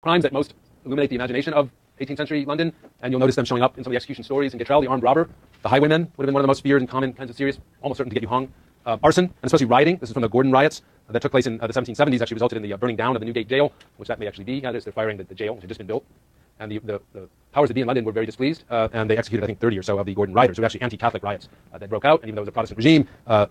crimes that most illuminate the imagination of 18th century London, and you'll notice them showing up in some of the execution stories. In Gatrell, the armed robber, the highwayman would have been one of the most feared and common kinds of serious, almost certain to get you hung. Arson, and especially rioting. This is from the Gordon riots that took place in the 1770s, actually resulted in the burning down of the Newgate jail, which that may actually be. They're firing the jail, which had just been built. And the powers that be in London were very displeased, and they executed, I think, 30 or so of the Gordon rioters. They were actually anti-Catholic riots that broke out, and even though it was a Protestant regime,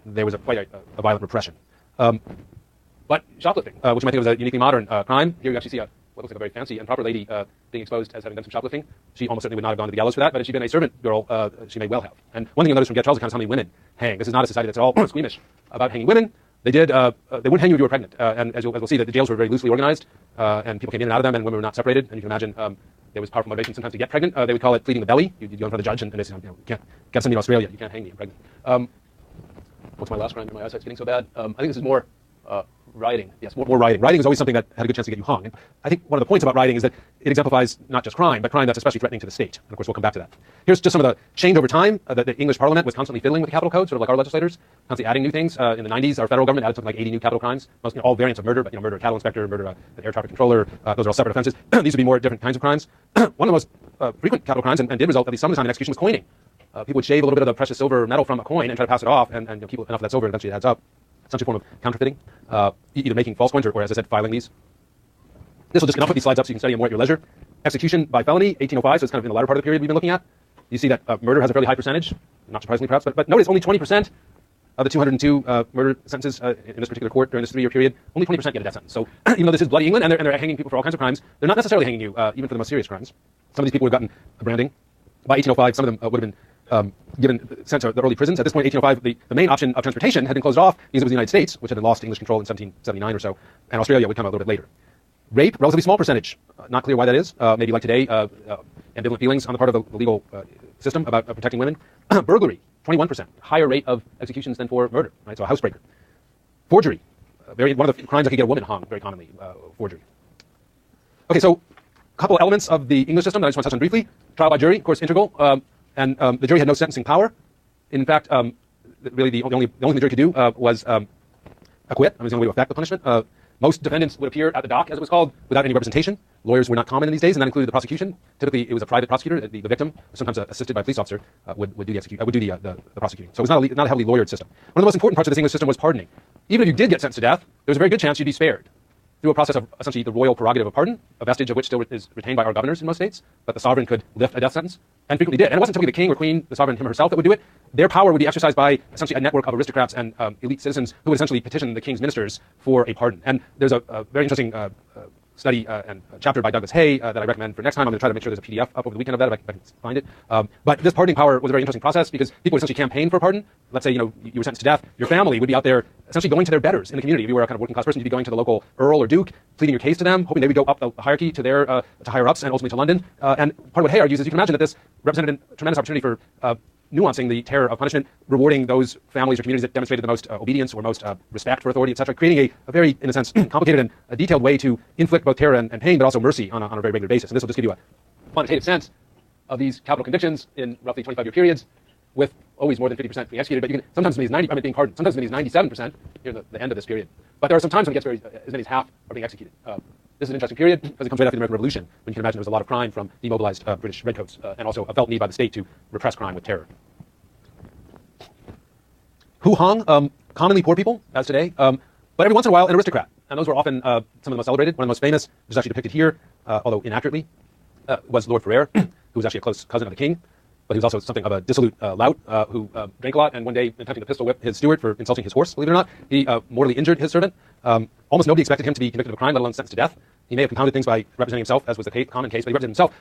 there was quite a violent repression. But shoplifting, which you might think was a uniquely modern crime, here you actually see what looks like a very fancy and proper lady being exposed as having done some shoplifting. She almost certainly would not have gone to the gallows for that, but had she been a servant girl, she may well have. And one thing you'll notice from Gatrell's account is how many women hang. This is not a society that's at all squeamish about hanging women. They wouldn't hang you if you were pregnant. And as we'll see, that the jails were very loosely organized, and people came in and out of them, and women were not separated. And you can imagine there was powerful motivation sometimes to get pregnant. They would call it pleading the belly. You'd go in front of the judge, and they say, you can't send me to Australia. You can't hang me. I'm pregnant. What's my last crime? My eyesight's getting so bad. I think this is more rioting. Yes, more rioting. Rioting is always something that had a good chance to get you hung. And I think one of the points about rioting is that it exemplifies not just crime, but crime that's especially threatening to the state. And of course, we'll come back to that. Here's just some of the change over time. The English Parliament was constantly fiddling with the capital code, sort of like our legislators, constantly adding new things. In the 90s, our federal government added something like 80 new capital crimes, most, all variants of murder, but murder of a cattle inspector, murder of an air traffic controller. Those are all separate offenses. These would be more different kinds of crimes. One of the most frequent capital crimes, and did result at least some of the time in execution, was coining. People would shave a little bit of the precious silver metal from a coin and try to pass it off, and keep enough of that silver, and eventually it adds up. Essentially a form of counterfeiting, either making false coins or, as I said, filing these. This will just enough of these slides up so you can study them more at your leisure. Execution by felony, 1805, so it's kind of in the latter part of the period we've been looking at. You see that murder has a fairly high percentage, not surprisingly perhaps, but notice only 20% of the 202 murder sentences in this particular court during this 3-year period, only 20% get a death sentence. So even though this is bloody England and they're hanging people for all kinds of crimes, they're not necessarily hanging you, even for the most serious crimes. Some of these people would have gotten a branding. By 1805, some of them would have been sent to the early prisons. At this point, 1805, the main option of transportation had been closed off because it was the United States, which had been lost to English control in 1779 or so, and Australia would come a little bit later. Rape, relatively small percentage. Not clear why that is. Maybe like today, ambivalent feelings on the part of the legal system about protecting women. Burglary, 21%. Higher rate of executions than for murder, right? So a housebreaker. Forgery, one of the crimes that could get a woman hung very commonly, forgery. Okay, so a couple elements of the English system that I just want to touch on briefly. Trial by jury, of course, integral. And the jury had no sentencing power. In fact, really the only thing the jury could do was acquit. I mean, it was the only way to affect the punishment. Most defendants would appear at the dock, as it was called, without any representation. Lawyers were not common in these days, and that included the prosecution. Typically, it was a private prosecutor. The victim, sometimes assisted by a police officer, would do the prosecuting. So it was not a heavily lawyered system. One of the most important parts of this English system was pardoning. Even if you did get sentenced to death, there was a very good chance you'd be spared through a process of essentially the royal prerogative of pardon, a vestige of which still is retained by our governors in most states, but the sovereign could lift a death sentence, and frequently did. And it wasn't typically the king or queen, the sovereign him herself, that would do it. Their power would be exercised by essentially a network of aristocrats and elite citizens who would essentially petition the king's ministers for a pardon. And there's a very interesting study and chapter by Douglas Hay that I recommend for next time. I'm going to try to make sure there's a PDF up over the weekend of that if I can find it. But this pardoning power was a very interesting process because people would essentially campaign for a pardon. Let's say you were sentenced to death. Your family would be out there essentially going to their betters in the community. If you were a kind of working class person, you'd be going to the local earl or duke, pleading your case to them, hoping they would go up the hierarchy to their to higher ups and ultimately to London. And part of what Hay argues is you can imagine that this represented a tremendous opportunity for nuancing the terror of punishment, rewarding those families or communities that demonstrated the most obedience or most respect for authority, etc., creating a very, in a sense, complicated and a detailed way to inflict both terror and pain, but also mercy on a very regular basis. And this will just give you a quantitative sense of these capital convictions in roughly 25-year periods, with always more than 50% being executed, but you can sometimes being pardoned, sometimes as many as 97% near the end of this period. But there are some times when it gets as many as half are being executed. This is an interesting period because it comes right after the American Revolution, when you can imagine there was a lot of crime from demobilized British redcoats, and also a felt need by the state to repress crime with terror. Who hung? Commonly poor people, as today, but every once in a while an aristocrat. And those were often some of the most celebrated. One of the most famous, which is actually depicted here, although inaccurately, was Lord Ferrers, who was actually a close cousin of the king. But he was also something of a dissolute lout who drank a lot, and one day, attempting to pistol whip his steward for insulting his horse, believe it or not, he mortally injured his servant. Almost nobody expected him to be convicted of a crime, let alone sentenced to death. He may have compounded things by representing himself, as was the common case, but he represented himself.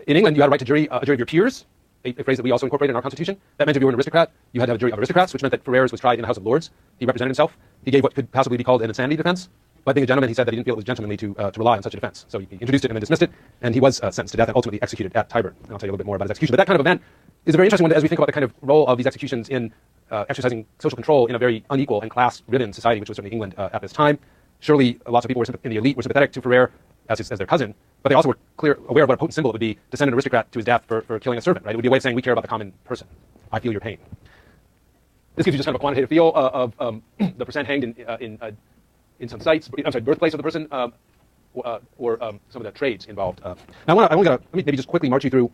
In England, you had a right to a jury of your peers, a phrase that we also incorporated in our Constitution. That meant if you were an aristocrat, you had to have a jury of aristocrats, which meant that Ferrers was tried in the House of Lords. He represented himself. He gave what could possibly be called an insanity defense. But being a gentleman, he said that he didn't feel it was gentlemanly to rely on such a defense. So he introduced it and then dismissed it, and he was sentenced to death and ultimately executed at Tyburn. And I'll tell you a little bit more about his execution. But that kind of event is a very interesting one as we think about the kind of role of these executions in exercising social control in a very unequal and class-ridden society, which was certainly England at this time. Surely lots of people in the elite were sympathetic to Ferrers as their cousin, but they also were aware of what a potent symbol it would be to send an aristocrat to his death for killing a servant, right? It would be a way of saying we care about the common person. I feel your pain. This gives you just kind of a quantitative feel of the percent hanged in some sites. I'm sorry, birthplace of the person. One some of the trades involved. Now, let me maybe just quickly march you through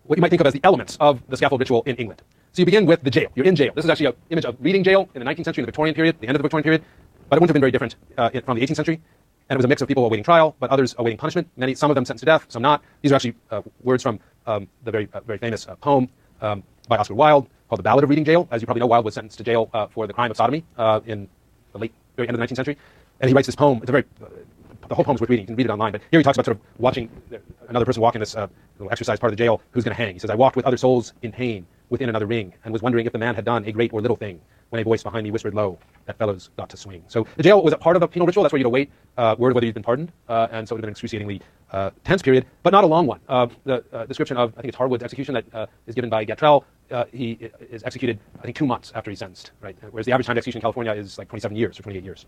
what you might think of as the elements of the scaffold ritual in England. So you begin with the jail. You're in jail. This is actually an image of reading jail in the 19th century, in the Victorian period, the end of the Victorian period, but it wouldn't have been very different from the 18th century. And it was a mix of people awaiting trial, but others awaiting punishment. Some of them sentenced to death, some not. These are actually words from the very famous poem by Oscar Wilde called The Ballad of Reading Jail. As you probably know, Wilde was sentenced to jail for the crime of sodomy in the very end of the 19th century. And he writes this poem. It's the whole poem is worth reading. You can read it online. But here he talks about sort of watching another person walk in this little exercise part of the jail who's going to hang. He says, I walked with other souls in pain within another ring and was wondering if the man had done a great or little thing when a voice behind me whispered low, that fellow's got to swing. So the jail was a part of a penal ritual. That's where you'd await word of whether you'd been pardoned. And so it would have been an excruciatingly tense period, but not a long one. The description of, I think it's Harwood's execution that is given by Gatrell, he is executed, I think, 2 months after he's sentenced, right? Whereas the average time to execution in California is like 27 years or 28 years.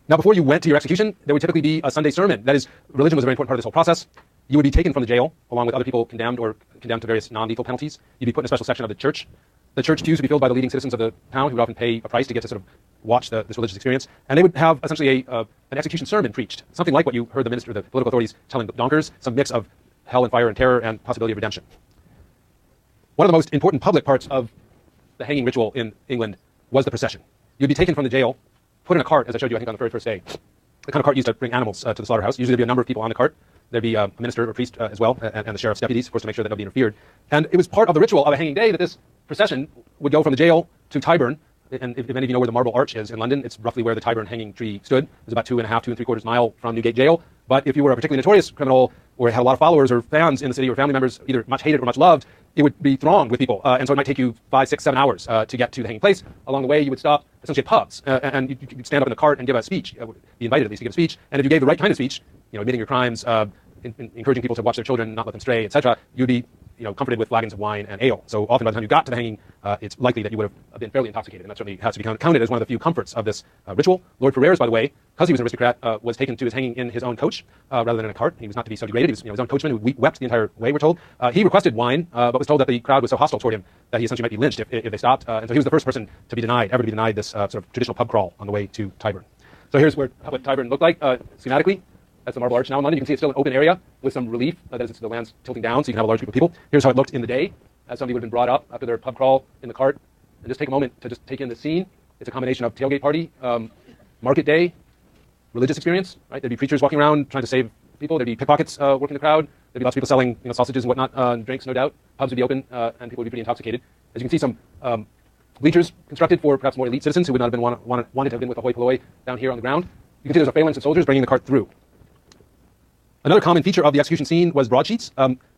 Now, before you went to your execution, there would typically be a Sunday sermon. That is, religion was a very important part of this whole process. You would be taken from the jail, along with other people condemned to various non-lethal penalties. You'd be put in a special section of the church. The church pews would be filled by the leading citizens of the town, who would often pay a price to get to sort of watch this religious experience. And they would have essentially an execution sermon preached, something like what you heard the political authorities telling donkers, some mix of hell and fire and terror and possibility of redemption. One of the most important public parts of the hanging ritual in England was the procession. You'd be taken from the jail, put in a cart, as I showed you, I think, on the very first day. The kind of cart used to bring animals to the slaughterhouse. Usually there'd be a number of people on the cart. There'd be a minister or priest as well, and the sheriff's deputies, of course, to make sure that nobody interfered. And it was part of the ritual of a hanging day that this procession would go from the jail to Tyburn. And if any of you know where the Marble Arch is in London, it's roughly where the Tyburn hanging tree stood. It's about 2 3/4 miles from Newgate Jail. But if you were a particularly notorious criminal or had a lot of followers or fans in the city or family members, either much hated or much loved, it would be thronged with people. And so it might take you 5, 6, 7 hours to get to the hanging place. Along the way, you would stop essentially at pubs, and you'd stand up in the cart and give a speech, be invited at least to give a speech. And if you gave the right kind of speech, admitting your crimes, encouraging people to watch their children, not let them stray, etc., you'd be comforted with flagons of wine and ale. So often by the time you got to the hanging, it's likely that you would have been fairly intoxicated, and that certainly has to be counted as one of the few comforts of this ritual. Lord Ferrers, by the way, because he was an aristocrat, was taken to his hanging in his own coach rather than in a cart. He was not to be so degraded. He was his own coachman who wept the entire way, we're told. He requested wine, but was told that the crowd was so hostile toward him that he essentially might be lynched if they stopped. And so he was the first person to be denied this sort of traditional pub crawl on the way to Tyburn. So here's what Tyburn looked like schematically. That's the Marble Arch now in London. You can see it's still an open area with some relief. That is, the land's tilting down, so you can have a large group of people. Here's how it looked in the day, as somebody would have been brought up after their pub crawl in the cart. And just take a moment to just take in the scene. It's a combination of tailgate party, market day, religious experience. Right? There'd be preachers walking around trying to save people. There'd be pickpockets working the crowd. There'd be lots of people selling sausages and whatnot, drinks, no doubt. Pubs would be open, and people would be pretty intoxicated. As you can see, some bleachers constructed for perhaps more elite citizens who would not have been wanted to have been with a hoi polloi down here on the ground. You can see there's a phalanx of soldiers bringing the cart through. Another common feature of the execution scene was broadsheets.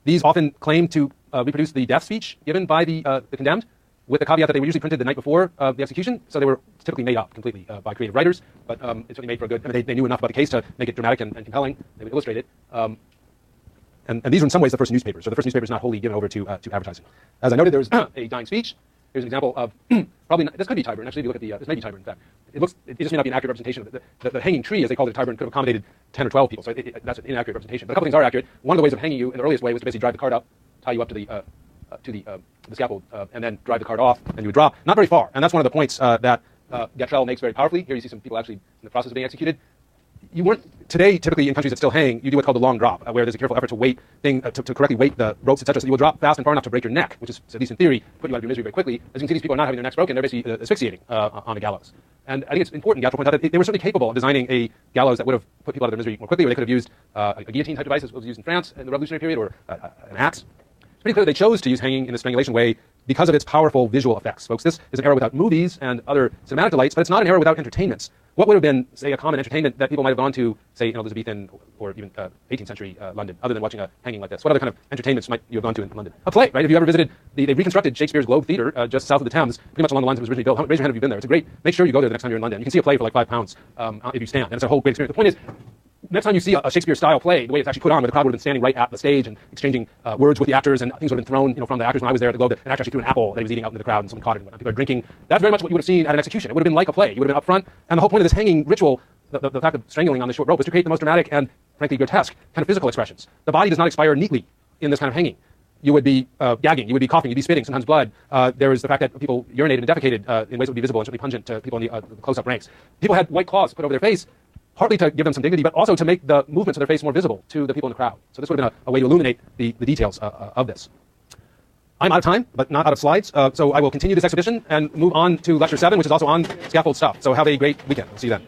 These often claimed to reproduce the death speech given by the condemned, with the caveat that they were usually printed the night before the execution, so they were typically made up completely by creative writers, but it's certainly made for a good, they knew enough about the case to make it dramatic and compelling. They would illustrate it. And these are in some ways the first newspapers, so the first newspaper is not wholly given over to advertising. As I noted, there was a dying speech. Here's an example of, this could be Tyburn. Actually, if you look at this may be Tyburn, in fact. It just may not be an accurate representation of the hanging tree, as they called it at Tyburn, could have accommodated 10 or 12 people, so that's an inaccurate representation. But a couple things are accurate. One of the ways of hanging you in the earliest way was to basically drive the cart up, tie you up to the scaffold, and then drive the cart off, and you would drop. Not very far, and that's one of the points that Gatrell makes very powerfully. Here you see some people actually in the process of being executed. You weren't today typically in countries that still hang. You do what's called the long drop, where there's a careful effort to correctly weight the ropes, etc. So you will drop fast and far enough to break your neck, which is, at least in theory, put you out of your misery very quickly. As you can see, these people are not having their necks broken; they're basically asphyxiating on a gallows. And I think it's important. Gatrell points out that they were certainly capable of designing a gallows that would have put people out of their misery more quickly, or they could have used a guillotine type device, as was used in France in the Revolutionary period, or an axe. It's pretty clear they chose to use hanging in a strangulation way because of its powerful visual effects. Folks, this is an era without movies and other cinematic delights, but it's not an era without entertainments. What would have been, say, a common entertainment that people might have gone to, say, in Elizabethan or even 18th century London, other than watching a hanging like this? What other kind of entertainments might you have gone to in London? A play, right? If you ever visited, they reconstructed Shakespeare's Globe Theatre just south of the Thames, pretty much along the lines it was originally built. Raise your hand if you've been there. It's a great, make sure you go there the next time you're in London. You can see a play for like £5 if you stand, and it's a whole great experience. The point is, next time you see a Shakespeare-style play, the way it's actually put on, where the crowd would have been standing right at the stage and exchanging words with the actors, and things would have been thrown, from the actors. When I was there at the Globe, an actor actually threw an apple that he was eating out into the crowd, and someone caught it, and people are drinking. That's very much what you would have seen at an execution. It would have been like a play. You would have been up front, and the whole point of this hanging ritual, the fact of strangling on the short rope, is to create the most dramatic and, frankly, grotesque kind of physical expressions. The body does not expire neatly in this kind of hanging. You would be gagging, you would be coughing, you'd be spitting, sometimes blood. There was the fact that people urinated and defecated in ways that would be visible and certainly pungent to people in the close-up ranks. People had white cloths put over their face. partly to give them some dignity, but also to make the movements of their face more visible to the people in the crowd. So this would have been a way to illuminate the details of this. I'm out of time, but not out of slides, so I will continue this exhibition and move on to Lecture 7, which is also on scaffold stuff. So have a great weekend. We'll see you then.